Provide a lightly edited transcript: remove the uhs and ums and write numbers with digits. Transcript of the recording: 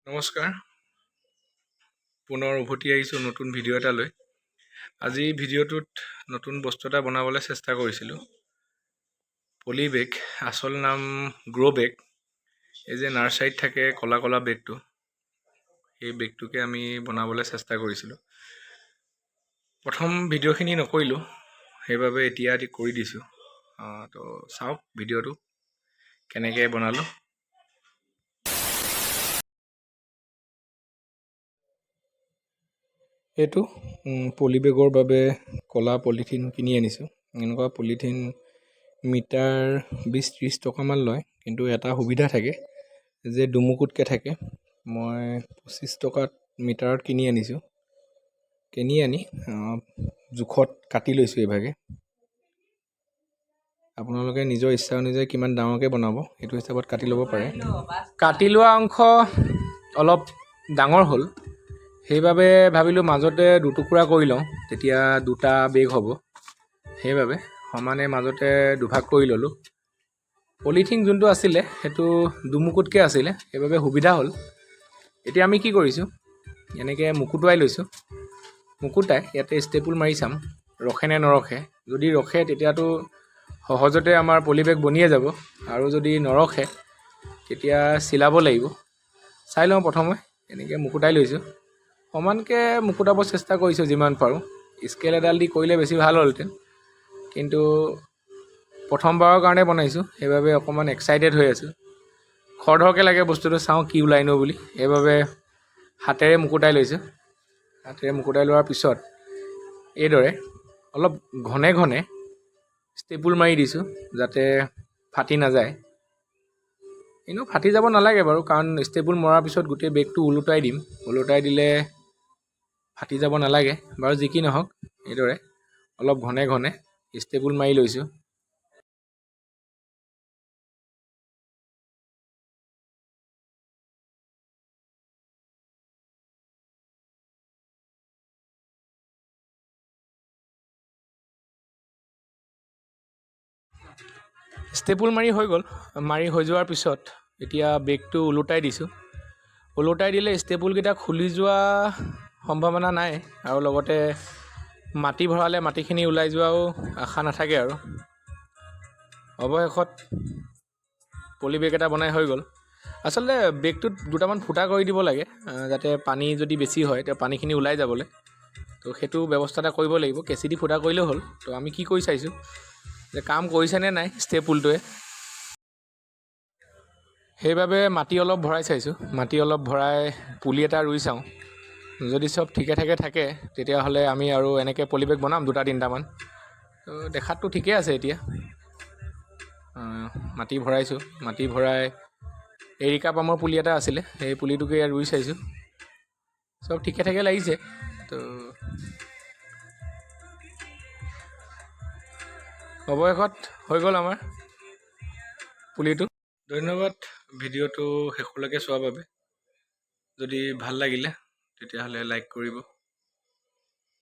নমস্কাৰ, পুনৰ উভতি আহিছোঁ নতুন ভিডিঅ' এটা লৈ। আজি ভিডিঅ'টোত নতুন বস্তু এটা বনাবলৈ চেষ্টা কৰিছিলোঁ। পলি বেগ, আচল নাম গ্ৰ' বেগ। এই যে নাৰ্চাৰীত থাকে ক'লা ক'লা বেগটো, সেই বেগটোকে আমি বনাবলৈ চেষ্টা কৰিছিলোঁ। প্ৰথম ভিডিঅ'খিনি নকৰিলোঁ, সেইবাবে এতিয়া কৰি দিছোঁ। তো চাওক ভিডিঅ'টো কেনেকৈ বনালোঁ। এইটো পলি বেগৰ বাবে ক'লা পলিথিন কিনি আনিছোঁ। এনেকুৱা পলিথিন মিটাৰ 20-30 টকামান লয়, কিন্তু এটা সুবিধা থাকে যে দুমুকুটকৈ থাকে। মই 25 টকাত মিটাৰত কিনি আনিছোঁ। কিনি আনি জোখত কাটি লৈছোঁ এইভাগে। আপোনালোকে নিজৰ ইচ্ছা অনুযায়ী কিমান ডাঙৰকৈ বনাব সেইটো হিচাপত কাটি ল'ব পাৰে। কাটি লোৱা অংশ অলপ ডাঙৰ হ'ল, সেইবাবে ভাবিলোঁ মাজতে দুটুকুৰা কৰি লওঁ, তেতিয়া দুটা বেগ হ'ব। সেইবাবে সমানে মাজতে দুভাগ কৰি ল'লোঁ। পলিথিন যোনটো আছিলে সেইটো দুমুকুটকৈ আছিলে, সেইবাবে সুবিধা হ'ল। এতিয়া আমি কি কৰিছোঁ, এনেকৈ মুকুটুৱাই লৈছোঁ। মুকুটাই ইয়াতে ষ্টেপুল মাৰি চাম ৰখে নে নৰখে। যদি ৰখে তেতিয়াতো সহজতে আমাৰ পলি বেগ বনিয়ে যাব, আৰু যদি নৰখে তেতিয়া চিলাব লাগিব। চাই লওঁ প্ৰথমে, এনেকৈ মুকুটাই লৈছোঁ। সমানকৈ মুকুটাব চেষ্টা কৰিছোঁ যিমান পাৰোঁ। স্কেল এডাল দি কৰিলে বেছি ভাল হ'লহেঁতেন, কিন্তু প্ৰথমবাৰৰ কাৰণে বনাইছোঁ, সেইবাবে অকণমান এক্সাইটেড হৈ আছোঁ। খৰধৰকৈ লাগে বস্তুটো, চাওঁ কি ওলাইনো বুলি। সেইবাবে হাতেৰে মুকুটাই লৈছোঁ। হাতেৰে মুকুটাই লোৱাৰ পিছত এইদৰে অলপ ঘনে ঘনে ষ্টেপুল মাৰি দিছোঁ, যাতে ফাটি নাযায়। এনেও ফাটি যাব নালাগে বাৰু, কাৰণ ষ্টেপুল মৰাৰ পিছত গোটেই বেগটো ওলোটাই দিম। ওলোটাই দিলে ফাটি যাব নালাগে বাৰু। যি কি নহওক, এইদৰে অলপ ঘনে ঘনে ষ্টেপুল মাৰি লৈছোঁ। ষ্টেপুল মাৰি হৈ গ'ল। মাৰি হৈ যোৱাৰ পিছত এতিয়া বেগটো ওলোটাই দিছোঁ। ওলোটাই দিলে ষ্টেপুলকেইটা খুলি যোৱা সম্ভাৱনা নাই, আৰু লগতে মাটি ভৰালে মাটিখিনি ওলাই যোৱাও আশা নাথাকে। আৰু অৱশেষত পলি বেগ এটা বনাই হৈ গ'ল। আচলতে বেগটোত দুটামান ফুটা কৰি দিব লাগে, যাতে পানী যদি বেছি হয় তেতিয়া পানীখিনি ওলাই যাবলৈ। তো সেইটো ব্যৱস্থা এটা কৰিব লাগিব। কেঁচি দি ফুটা কৰিলেও হ'ল। তো আমি কি কৰি চাইছোঁ যে কাম কৰিছেনে নাই ষ্টেপুলটোৱে। সেইবাবে মাটি অলপ ভৰাই চাইছোঁ। মাটি অলপ ভৰাই পুলি এটা ৰুই চাওঁ। যদি চব ঠিকে থাকে তেতিয়াহ'লে আমি আৰু এনেকৈ পলি বেগ বনাম 2-3টামান। তো দেখাততো ঠিকে আছে। এতিয়া মাটি ভৰাইছোঁ। মাটি ভৰাই এৰিকা পামৰ পুলি এটা আছিলে, সেই পুলিটোকে ইয়াত ৰুই চাইছোঁ। চব ঠিকে লাগিছে। তো অৱশেষত হৈ গ'ল আমাৰ পুলিটো। ধন্যবাদ ভিডিঅ'টো শেষলৈকে চোৱাৰ বাবে। যদি ভাল লাগিলে তেতিয়াহ'লে লাইক কৰিব।